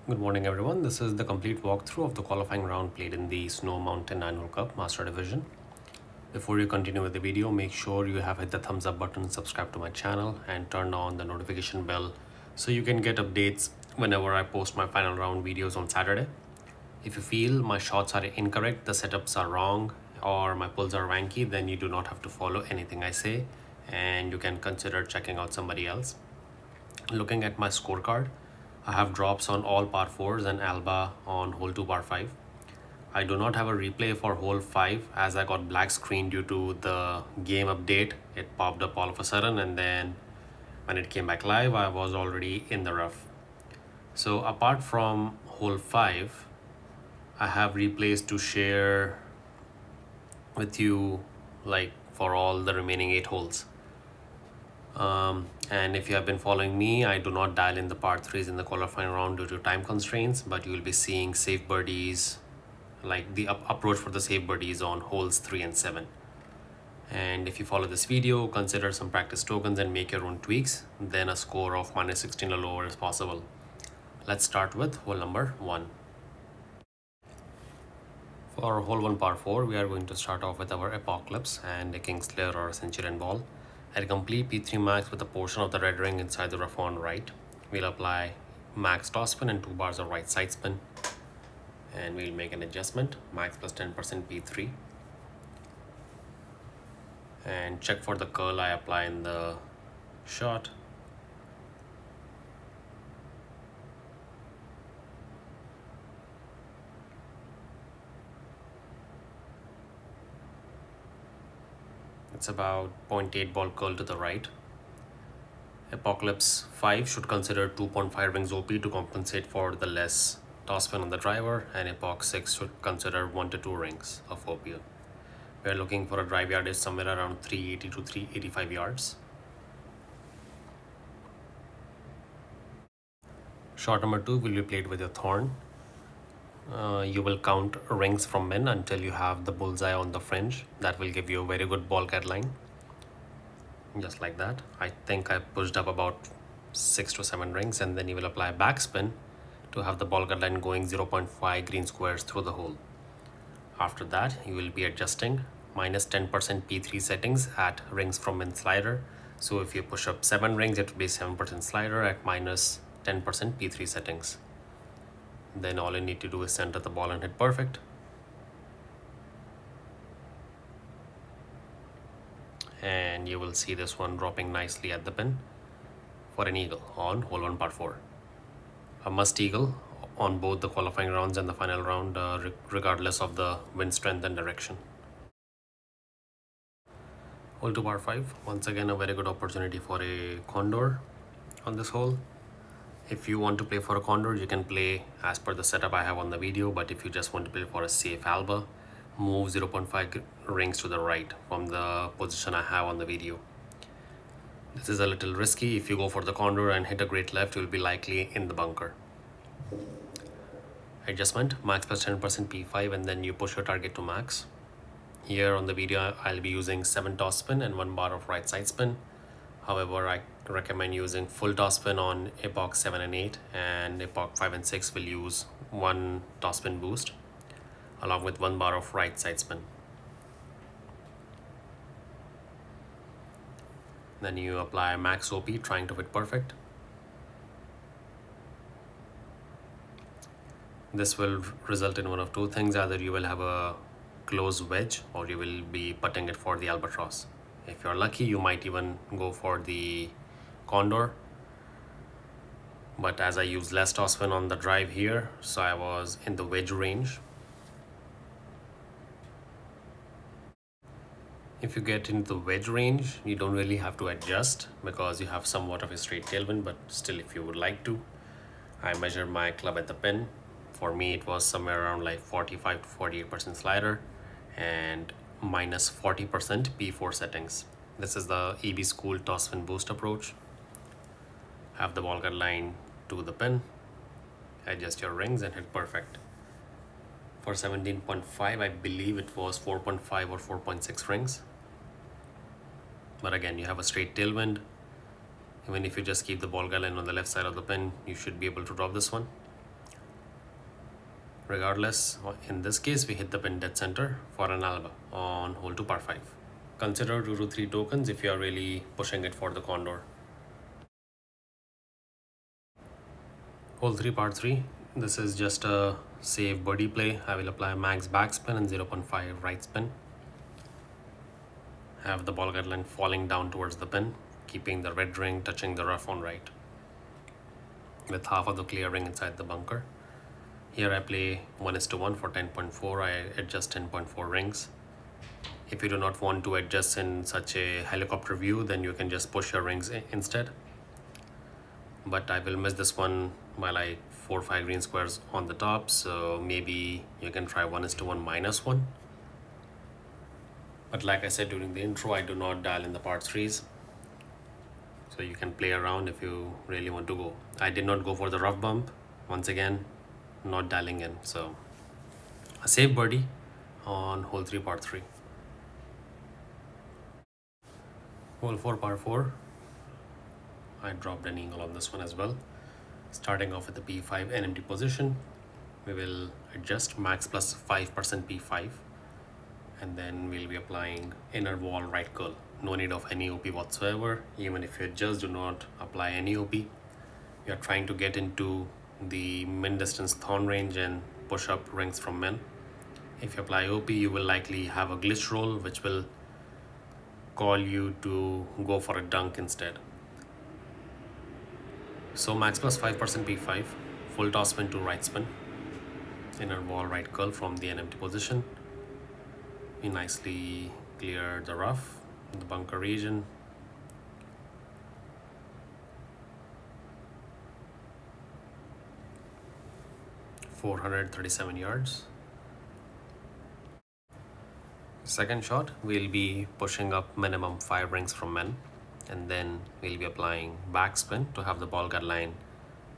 Good morning, everyone. This is the complete walkthrough of the qualifying round played in the Snow Mountain Annual Cup Master Division. Before you continue with the video, make sure you have hit the thumbs up button, subscribe to my channel, and turn on the notification bell so you can get updates whenever I post my final round videos on Saturday. If you feel my shots are incorrect, the setups are wrong, or my pulls are wanky, then you do not have to follow anything I say, and you can consider checking out somebody else. Looking at my scorecard, I have drops on all par 4s and Alba on hole 2 par 5. I do not have a replay for hole 5 as I got black screen due to the game update. It popped up all of a sudden, and then when it came back live, I was already in the rough. So apart from hole 5, I have replays to share with you, like for all the remaining 8 holes. And if you have been following me, I do not dial in the par 3s in the qualifying round due to time constraints, but you will be seeing safe birdies, like the approach for the safe birdies on holes 3 and 7. And if you follow this video, consider some practice tokens and make your own tweaks, then a score of minus 16 or lower is possible. Let's start with hole number 1. For hole 1 par 4, we are going to start off with our Apocalypse and a Kingslayer or a Centurion ball. At a complete P3 max with a portion of the red ring inside the rough on right, we'll apply max toss spin and 2 bars of right side spin. And we'll make an adjustment, max plus 10% P3. And check for the curl I apply in the shot. It's about 0.8 ball curl to the right. Apocalypse 5 should consider 2.5 rings OP to compensate for the less toss spin on the driver, and Epoch 6 should consider 1 to 2 rings of OP. We are looking for a drive yardage somewhere around 380 to 385 yards. Shot number 2 will be played with a thorn. You will count rings from min until you have the bullseye on the fringe. That will give you a very good ball cat line. Just like that. I think I pushed up about 6 to 7 rings, and then you will apply backspin to have the ball cut line going 0.5 green squares through the hole. After that, you will be adjusting minus 10% P3 settings at rings from min slider. So if you push up 7 rings, it will be 7% slider at minus 10% P3 settings. Then all you need to do is center the ball and hit perfect. And you will see this one dropping nicely at the pin for an eagle on hole 1 par 4. A must eagle on both the qualifying rounds and the final round, regardless of the wind strength and direction. Hole 2 par 5, once again a very good opportunity for a condor on this hole. If you want to play for a condor, you can play as per the setup I have on the video, but if you just want to play for a safe alba, move 0.5 rings to the right from the position I have on the video. This is a little risky. If you go for the condor and hit a great left, you will be likely in the bunker. Adjustment, max plus 10% P5, and then you push your target to max. Here on the video, I'll be using 7 toss spin and 1 bar of right side spin. However, I recommend using full toss spin on Epoch 7 and 8, and Epoch 5 and 6 will use 1 toss spin boost along with 1 bar of right side spin. Then you apply max OP, trying to hit perfect. This will result in one of two things: either you will have a close wedge or you will be putting it for the Albatross. If you're lucky, you might even go for the condor, but as I use less toss spin on the drive here, so I was in the wedge range. If you get into the wedge range, you don't really have to adjust because you have somewhat of a straight tailwind, but still, if you would like to, I measured my club at the pin. For me, it was somewhere around like 45 to 48% slider and minus 40% P4 settings. This is the EB School toss spin boost approach. Have the ball cut line to the pin, adjust your rings and hit perfect. For 17.5, I believe it was 4.5 or 4.6 rings. But again, you have a straight tailwind. Even if you just keep the ball cut line on the left side of the pin, you should be able to drop this one. Regardless, in this case, we hit the pin dead center for an alba on hole 2 par 5. Consider 2 to 3 tokens if you are really pushing it for the condor. Hole 3 par 3. This is just a safe birdie play. I will apply max backspin and 0.5 right spin. Have the ball guideline falling down towards the pin, keeping the red ring touching the rough on right, with half of the clear ring inside the bunker. Here I play 1:1 for 10.4. I adjust 10.4 rings. If you do not want to adjust in such a helicopter view, then you can just push your rings instead. But I will miss this one by like 4 or 5 green squares on the top, so maybe you can try 1:1 -1. But like I said during the intro, I do not dial in the par 3s, so you can play around if you really want to go. I did not go for the rough bump, once again not dialing in, so a safe birdie on hole 3 par 3. Hole 4 par 4, I dropped an eagle on this one as well. Starting off with the P5 and empty position, we will adjust max plus 5% P5, and then we'll be applying inner wall right curl. No need of any OP whatsoever. Even if you just do not apply any OP, you are trying to get into the min distance thorn range and push up rings from min. If you apply OP, you will likely have a glitch roll, which will call you to go for a dunk instead. So max plus 5% P5, full toss spin to right spin, inner wall right curl from the empty position. We nicely clear the rough, the bunker region. (437 yards). Second shot, we'll be pushing up minimum 5 rings from min, and then we'll be applying backspin to have the ball guideline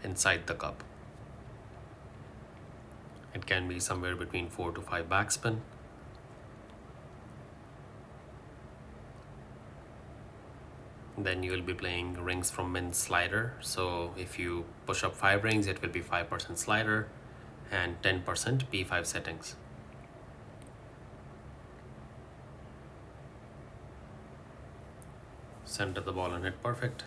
inside the cup. It can be somewhere between 4 to 5 backspin. Then you will be playing rings from min slider. So if you push up 5 rings, it will be 5% slider and 10% P5 settings. Center the ball and hit perfect.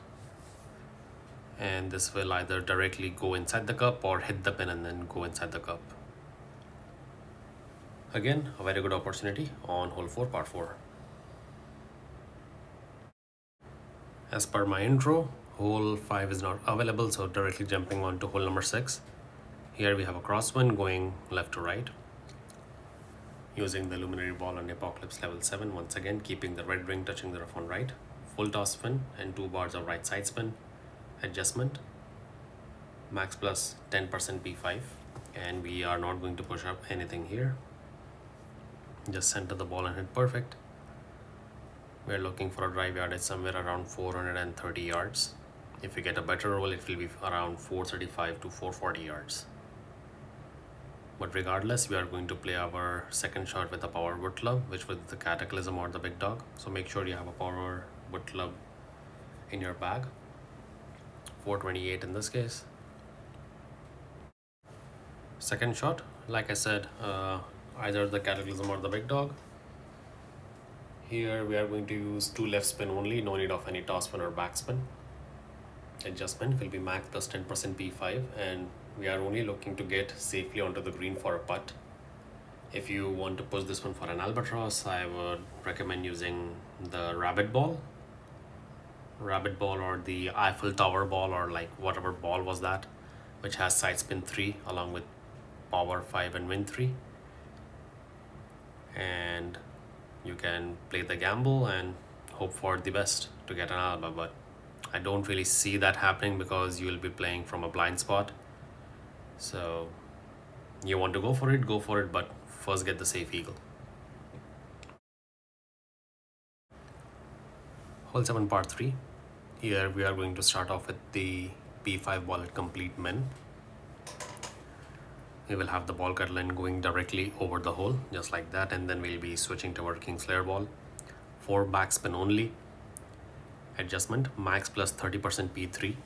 And this will either directly go inside the cup or hit the pin and then go inside the cup. Again, a very good opportunity on hole 4 par 4. As per my intro, hole 5 is not available, so directly jumping on to hole number 6. Here we have a crosswind going left to right, using the luminary ball on Apocalypse level 7, once again keeping the red ring touching the rough on right, full toss spin and 2 bars of right side spin, adjustment, max plus 10% P5, and we are not going to push up anything here. Just center the ball and hit perfect. We're looking for a drive yardage somewhere around 430 yards. If we get a better roll, it will be around 435 to 440 yards. But regardless, we are going to play our second shot with a power wood club, which was the Cataclysm or the Big Dog. So make sure you have a power wood club in your bag. 428 in this case. Second shot, like I said, either the Cataclysm or the Big Dog. Here we are going to use 2 left spin only, no need of any toss spin or back spin. Adjustment will be max plus 10% P5, and we are only looking to get safely onto the green for a putt. If you want to push this one for an Albatross, I would recommend using the rabbit ball or the Eiffel Tower ball, or like whatever ball was that, which has side spin 3 along with power 5 and wind 3. And you can play the gamble and hope for the best to get an alba, but I don't really see that happening because you will be playing from a blind spot. So you want to go for it, but first get the safe eagle. Hole 7 par 3. Here we are going to start off with the P5 ball at complete min. We will have the ball guideline going directly over the hole, just like that, and then we'll be switching to our King Slayer ball. 4 backspin only. Adjustment, max plus 30% P3. . . 3 .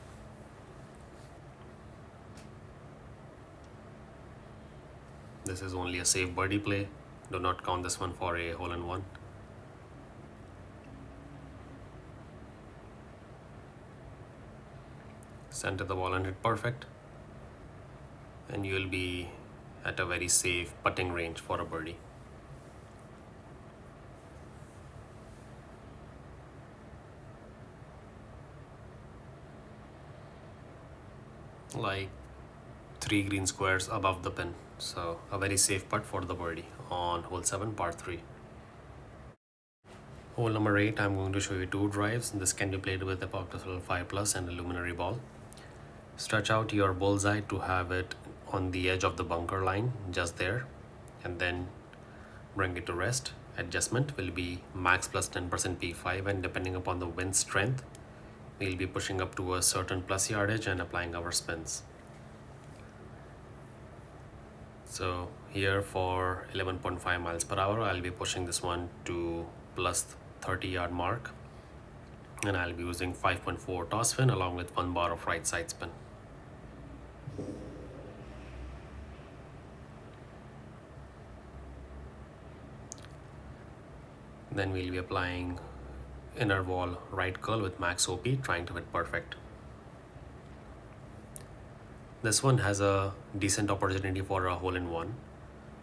This is only a safe birdie play. Do not count this one for a hole-in-one. Center the ball and hit perfect, and you will be at a very safe putting range for a birdie. Like 3 green squares above the pin. So a very safe putt for the birdie on hole 7, par 3. Hole number 8, I'm going to show you 2 drives. This can be played with a Albatross 5 Plus and a luminary ball. Stretch out your bullseye to have it on the edge of the bunker line, just there, and then bring it to rest. Adjustment will be max plus 10% P5, and depending upon the wind strength, we'll be pushing up to a certain plus yardage and applying our spins. So here for 11.5 miles per hour, I'll be pushing this one to plus 30 yard mark, and I'll be using 5.4 toss spin along with 1 bar of right side spin. Then we'll be applying inner wall right curl with max OP, trying to hit perfect. This one has a decent opportunity for a hole-in-one,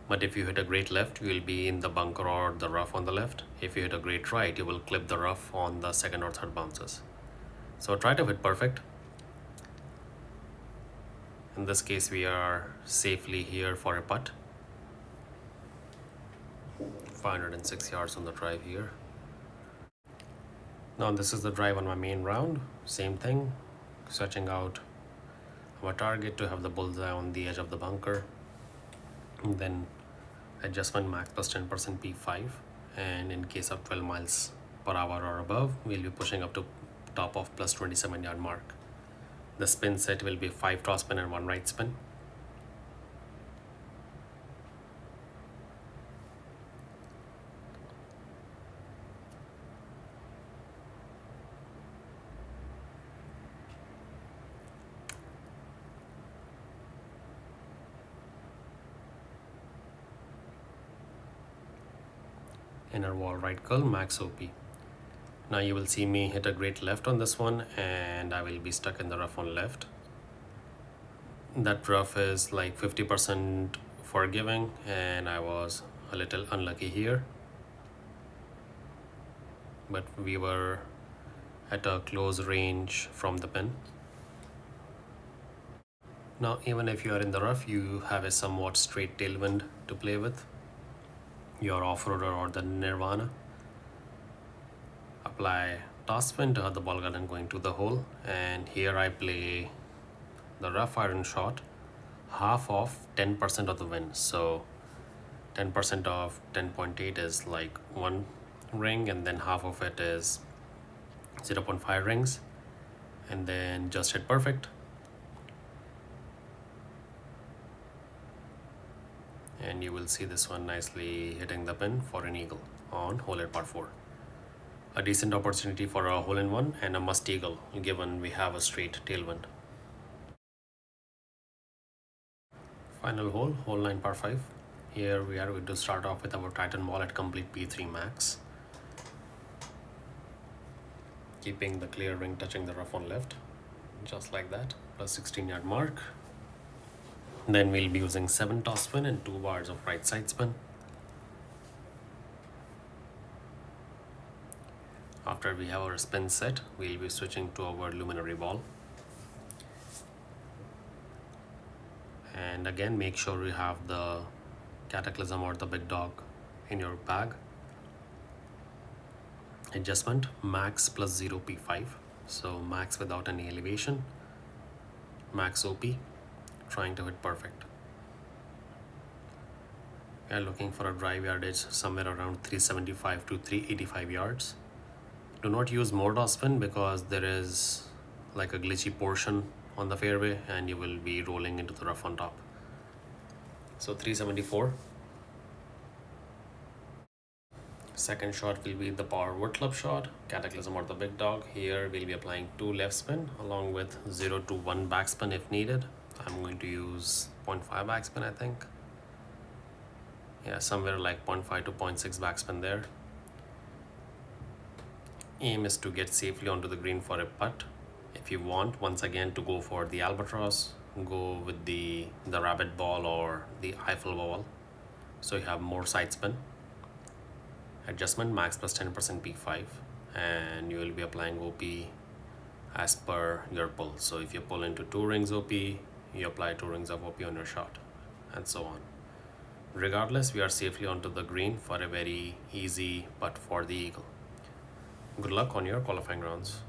but if you hit a great left, you will be in the bunker or the rough on the left. If you hit a great right, you will clip the rough on the second or third bounces. So try to hit perfect. In this case, we are safely here for a putt. 506 yards on the drive here. Now this is the drive on my main round. Same thing, searching out our target to have the bullseye on the edge of the bunker. And then adjustment max plus 10% P5, and in case of 12 miles per hour or above, we'll be pushing up to top of plus 27 yard mark. The spin set will be 5 toss spin and 1 right spin. Inner wall right curl, max OP. Now you will see me hit a great left on this one, and I will be stuck in the rough on left. That rough is like 50% forgiving, and I was a little unlucky here. But we were at a close range from the pin. Now even if you are in the rough, you have a somewhat straight tailwind to play with. Your off-roader or the Nirvana. Apply toss spin to have the ball garden going to the hole, and here I play the rough iron shot, half of 10% of the wind. So 10% of 10.8 is like 1 ring, and then half of it is 0.5 rings, and then just hit perfect. And you will see this one nicely hitting the pin for an eagle on hole 8, par 4. A decent opportunity for a hole-in-one and a must eagle, given we have a straight tailwind. Final hole, hole 9, par 5. Here we are going to start off with our Titan ball at complete P3 max, keeping the clear ring touching the rough on left, just like that, plus 16 yard mark. Then we'll be using 7 toss spin and 2 bars of right side spin. After we have our spin set, we'll be switching to our luminary ball. And again, make sure you have the Cataclysm or the big dog in your bag. Adjustment max plus 0 P5, so max without any elevation, max OP, trying to hit perfect. We are looking for a drive yardage somewhere around 375 to 385 yards. Do not use more toss spin because there is like a glitchy portion on the fairway and you will be rolling into the rough on top. So 374. Second shot will be the power wood club shot, Cataclysm or the big dog. Here we'll be applying 2 left spin along with 0 to 1 backspin if needed. I'm going to use 0.5 backspin, I think. Yeah, somewhere like 0.5 to 0.6 backspin there. Aim is to get safely onto the green for a putt. If you want, once again, to go for the Albatross, go with the rabbit ball or the Eiffel ball. So you have more side spin. Adjustment max plus 10% P5, and you will be applying OP as per your pull. So if you pull into 2 rings OP, you apply 2 rings of OP on your shot, and so on. Regardless, we are safely onto the green for a very easy putt for the eagle. Good luck on your qualifying rounds.